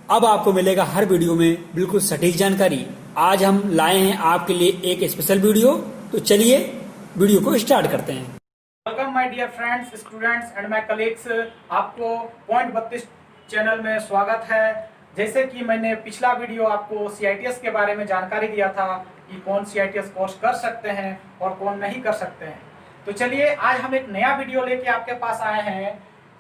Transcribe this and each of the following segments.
अब आपको मिलेगा हर वीडियो में बिल्कुल सटीक जानकारी। आज हम लाए हैं आपके लिए एक स्पेशल वीडियो, तो चलिए वीडियो को स्टार्ट करते हैं। Welcome my dear friends, students and my colleagues. आपको पॉइंट 32 चैनल में स्वागत है। जैसे कि मैंने पिछला वीडियो आपको सीआईटीएस के बारे में जानकारी दिया था कि कौन सीआईटीएस कोर्स कर सकते हैं और कौन नहीं कर सकते हैं, तो चलिए आज हम एक नया वीडियो लेके आपके पास आए हैं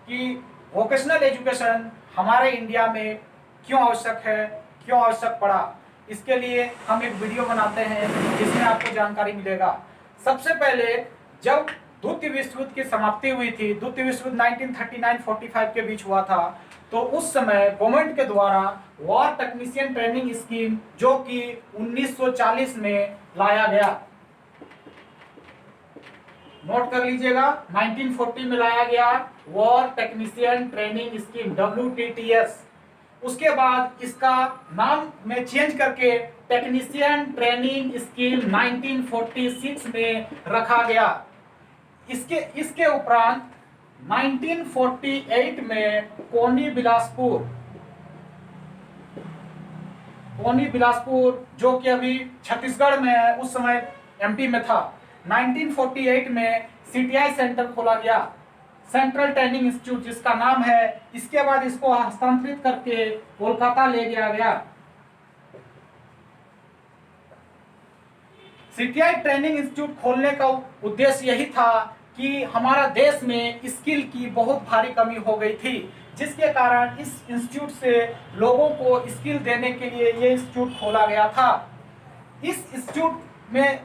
कि वोकेशनल एजुकेशन हमारे इंडिया में क्यों आवश्यक है, क्यों आवश्यक पड़ा। इसके लिए हम एक वीडियो बनाते हैं जिसमें आपको जानकारी मिलेगा। सबसे पहले जब द्वितीय विश्व युद्ध की समाप्ति हुई थी, द्वितीय विश्व युद्ध 1939-45 के बीच हुआ था, तो उस समय गवर्नमेंट के द्वारा वॉर टेक्नीशियन ट्रेनिंग स्कीम जो कि 1940 में लाया गया, नोट कर लीजिएगा, 1940 में लाया गया war technician training scheme WTTS। उसके बाद इसका नाम में चेंज करके टेक्नीशियन ट्रेनिंग स्कीम 1946 में रखा गया। इसके उपरांत 1948 में कोनी बिलासपुर जो कि अभी छत्तीसगढ़ में है, उस समय एमपी में था, 1948 में सीटीआई सेंटर खोला गया, सेंट्रल ट्रेनिंग इंस्टीट्यूट जिसका नाम है। इसके बाद इसको हस्तांतरित करके कोलकाता ले गया गया। सीटीआई ट्रेनिंग इंस्टीट्यूट खोलने का उद्देश्य यही था कि हमारा देश में स्किल की बहुत भारी कमी हो गई थी, जिसके कारण इस इंस्टीट्यूट से लोगों को स्किल देने के लिए ये इंस्टीट्यूट खोला गया था। इस इंस्टीट्यूट में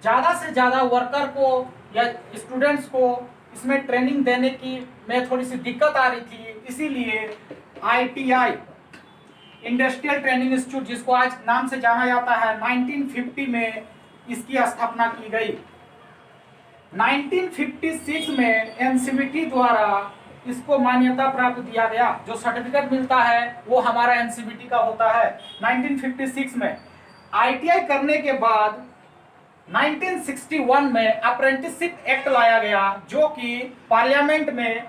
ज़्यादा से ज़्यादा वर्कर को या स्टूडेंट्स को इसमें ट्रेनिंग देने की में थोड़ी सी दिक्कत आ रही थी, इसीलिए ITI इंडस्ट्रियल ट्रेनिंग इंस्टीट्यूट, जिसको आज नाम से जाना जाता है, 1950 में इसकी स्थापना की गई। 1956 में NCVT द्वारा इसको मान्यता प्राप्त दिया गया। जो सर्टिफिकेट मिलता है वो हमारा NCVT का होता है। 1956 में ITI करने के बाद 1961 में अप्रेंटिसशिप एक्ट लाया गया, जो कि पार्लियामेंट में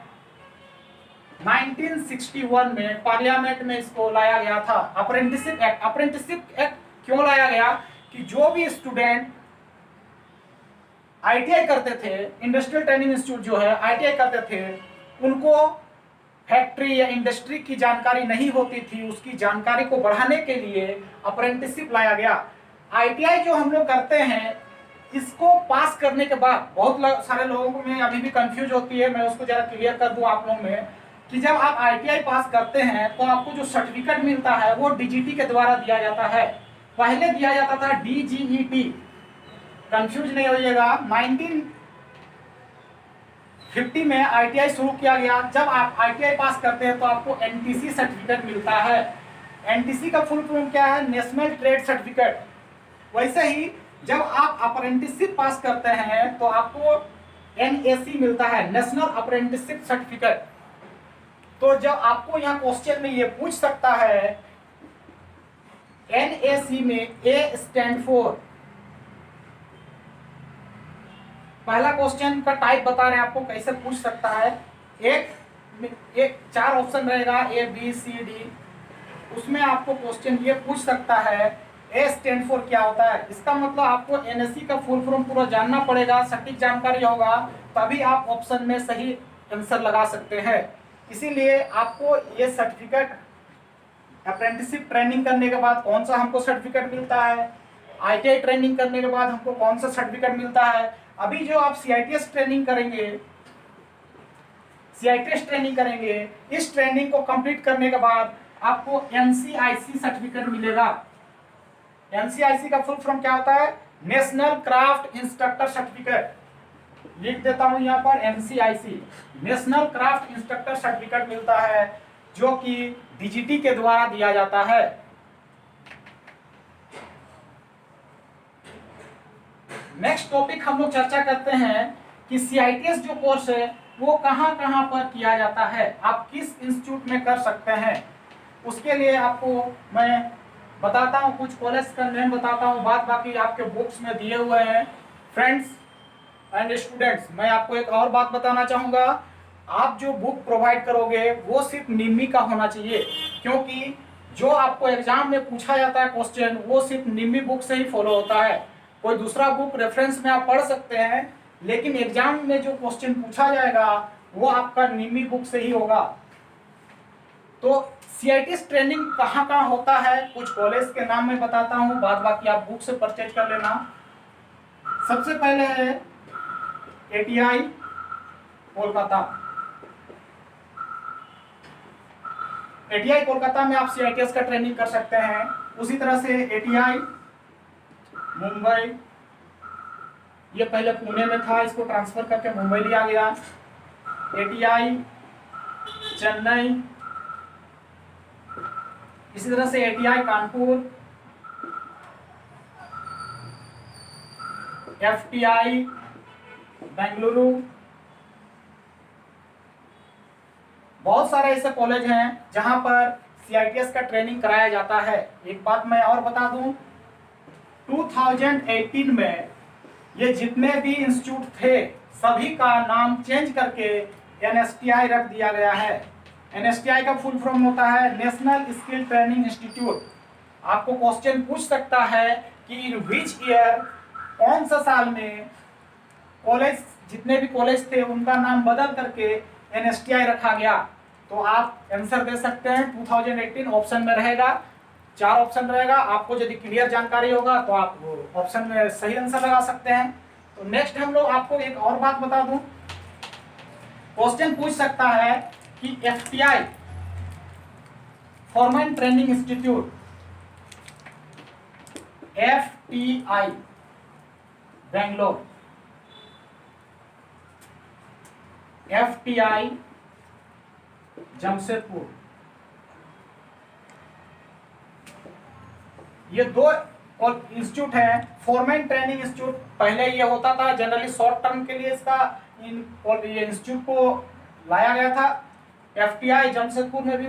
1961 में पार्लियामेंट में इसको लाया गया था, अप्रेंटिसशिप एक्ट। अप्रेंटिसशिप एक्ट क्यों लाया गया कि जो भी स्टूडेंट ITI करते थे, इंडस्ट्रियल ट्रेनिंग इंस्टीट्यूट जो है ITI करते थे, उनको फैक्ट्री या इंडस्ट्री की जानकारी नहीं होती थी। उसकी जानकारी को बढ़ाने के लिए अप्रेंटिसशिप लाया गया। ITI जो हम लोग करते हैं, इसको पास करने के बाद बहुत सारे लोगों में अभी भी कंफ्यूज होती है, मैं उसको जरा क्लियर कर दूं आप लोगों में कि जब आप ITI पास करते हैं तो आपको जो सर्टिफिकेट मिलता है वो DGT के द्वारा दिया जाता है। पहले दिया जाता था DGET, कंफ्यूज नहीं होइएगा। 1950 में ITI शुरू किया गया। जब आप ITI पास करते हैं तो आपको NTC सर्टिफिकेट मिलता है। NTC का फुल फॉर्म क्या है? National trade certificate. वैसे ही जब आप अप्रेंटिसशिप पास करते हैं तो आपको NAC मिलता है, नेशनल अप्रेंटिसशिप सर्टिफिकेट। तो जब आपको यहाँ क्वेश्चन में ये पूछ सकता है, NAC में A स्टैंड फॉर, पहला क्वेश्चन का टाइप बता रहे हैं आपको कैसे पूछ सकता है। एक 4 ऑप्शन रहेगा A B C D, उसमें आपको क्वेश्चन ये पूछ सकता है A स्टैंड फॉर क्या होता है। इसका मतलब आपको NAC का फुल फॉर्म पूरा जानना पड़ेगा, सटीक जानकारी होगा, तभी आप ऑप्शन में सही आंसर लगा सकते हैं। इसीलिए आपको ये सर्टिफिकेट अप्रेंटिसशिप ट्रेनिंग करने के बाद कौन सा हमको सर्टिफिकेट मिलता है, ITI ट्रेनिंग करने के बाद हमको कौन सा सर्टिफिकेट मिलता है। अभी जो आप CITS ट्रेनिंग करेंगे, इस ट्रेनिंग को कंप्लीट करने के बाद आपको NCIC सर्टिफिकेट मिलेगा। NCIC का फुल फॉर्म क्या होता है? National craft instructor certificate. लिख देता हूं यहाँ पर, NCIC national craft instructor certificate मिलता है, जो कि DGT के द्वारा दिया जाता है। नेक्स्ट टॉपिक हम लोग चर्चा करते हैं कि CITS जो कोर्स है वो कहाँ कहाँ पर किया जाता है, आप किस इंस्टीट्यूट में कर सकते हैं। उसके लिए आपको मैं बताता हूँ, कुछ कॉलेज का नेम बताता हूँ, बाकी आपके बुक्स में दिए हुए हैं। फ्रेंड्स एंड स्टूडेंट्स, मैं आपको एक और बात बताना चाहूँगा, आप जो बुक प्रोवाइड करोगे वो सिर्फ निम्मी का होना चाहिए, क्योंकि जो आपको एग्जाम में पूछा जाता है क्वेश्चन, वो सिर्फ निम्मी बुक से ही फॉलो होता है। कोई दूसरा बुक रेफरेंस में आप पढ़ सकते हैं, लेकिन एग्जाम में जो क्वेश्चन पूछा जाएगा वो आपका निम्मी बुक से ही होगा। तो सीआईटीएस ट्रेनिंग कहाँ कहाँ होता है, कुछ कॉलेज के नाम मैं बताता हूँ, बाद बाकी आप बुक से परचेज कर लेना। सबसे पहले है एटीआई कोलकाता। एटीआई कोलकाता में आप सीआईटीएस का ट्रेनिंग कर सकते हैं। उसी तरह से एटीआई मुंबई, ये पहले पुणे में था, इसको ट्रांसफर करके मुंबई लिया गया। एटीआई चेन्नई, इसी तरह से एटीआई कानपुर, एफटीआई बेंगलुरु। बहुत सारे ऐसे कॉलेज हैं जहां पर सीआईटीएस का ट्रेनिंग कराया जाता है। एक बात मैं और बता दूं, 2018 में ये जितने भी इंस्टीट्यूट थे सभी का नाम चेंज करके एनएसटीआई रख दिया गया है। एनएसटीआई का फुल फॉर्म होता है नेशनल स्किल ट्रेनिंग इंस्टीट्यूट। आपको क्वेश्चन पूछ सकता है कि इन विच ईयर, कौन सा साल में कॉलेज, जितने भी कॉलेज थे उनका नाम बदल करके एनएसटीआई रखा गया। तो आप आंसर दे सकते हैं 2018 ऑप्शन में रहेगा, 4 ऑप्शन रहेगा। आपको यदि क्लियर जानकारी होगा तो आप ऑप्शन में सही आंसर लगा सकते हैं। तो नेक्स्ट हम लोग आपको एक और बात बता दूं, क्वेश्चन पूछ सकता है कि FTI Forman training institute, FTI Bangalore, FTI Jamshedpur, ये 2 इंस्टीट्यूट है। फॉर्मन ट्रेनिंग इंस्टीट्यूट पहले ये होता था, जनरली शॉर्ट टर्म के लिए इसका ये इंस्टीट्यूट को लाया गया था। एफटीआई जमशेदपुर में भी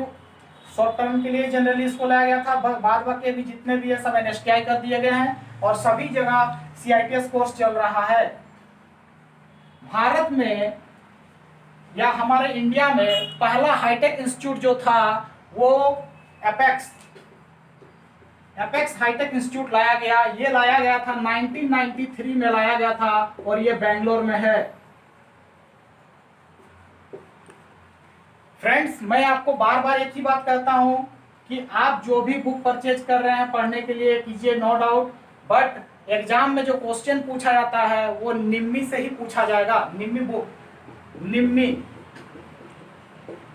शॉर्ट टर्म के लिए जनरली इसको लाया गया था। बाद बाकी भी जितने भी है सब एनएसटीआई कर दिए गए हैं और सभी जगह सीआईटीएस कोर्स चल रहा है। भारत में या हमारे इंडिया में पहला हाईटेक इंस्टीट्यूट जो था वो एपेक्स हाईटेक इंस्टीट्यूट लाया गया। ये लाया गया था 1993 में लाया गया था और ये बेंगलोर में है। फ्रेंड्स, मैं आपको बार बार एक ही बात कहता हूं कि आप जो भी बुक परचेज कर रहे हैं पढ़ने के लिए कीजिए, नो डाउट, बट एग्जाम में जो क्वेश्चन पूछा जाता है वो निम्मी से ही पूछा जाएगा। निम्मी बुक, निम्मी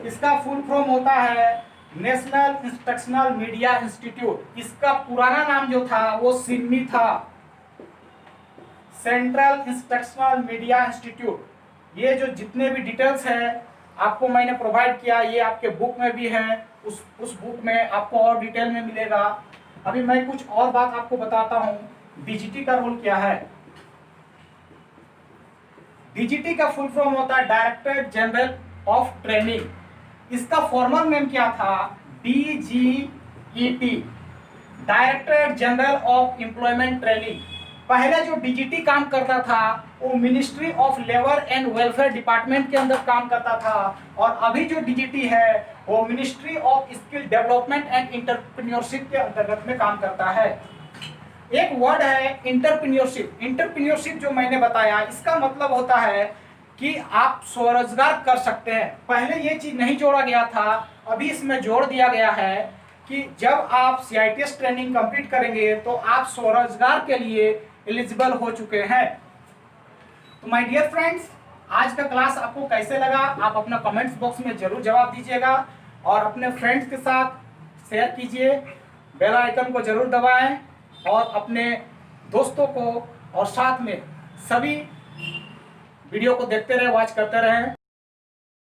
इसका फुल फॉर्म होता है नेशनल इंस्ट्रक्शनल मीडिया इंस्टीट्यूट। इसका पुराना नाम जो था वो सिडनी था, सेंट्रल इंस्ट्रक्शनल मीडिया इंस्टीट्यूट। ये जो जितने भी डिटेल्स है आपको मैंने प्रोवाइड किया, ये आपके बुक में भी है। उस बुक में आपको और डिटेल में मिलेगा। अभी मैं कुछ और बात आपको बताता हूँ, डीजीटी का रोल क्या है। डीजीटी का फुल फॉर्म होता है डायरेक्टर जनरल ऑफ ट्रेनिंग। इसका फॉर्मल नेम क्या था, DGET, director general of employment training. पहले जो डीजीटी काम करता था वो ministry of labour and welfare department के अंदर काम करता था, और अभी जो डीजीटी है वो ministry of skill development and entrepreneurship के अंतर्गत में काम करता है। एक वर्ड है एंटरप्रेन्योरशिप। एंटरप्रेन्योरशिप जो मैंने बताया इसका मतलब होता है कि आप स्वरोजगार कर सकते हैं। पहले ये चीज नहीं जोड़ा गया था, अभी इसमें जोड़ दिया गया है कि जब आप सीआईटीएस ट्रेनिंग कंप्लीट करेंगे तो आप स्वरोजगार के लिए एलिजिबल हो चुके हैं। तो माय डियर फ्रेंड्स, आज का क्लास आपको कैसे लगा आप अपना कमेंट्स बॉक्स में जरूर जवाब दीजिएगा और अपने फ्रेंड्स के साथ शेयर कीजिए। बेल आइकन को जरूर दबाएं और अपने दोस्तों को और साथ में सभी वीडियो को देखते रहे, वॉच करते रहें।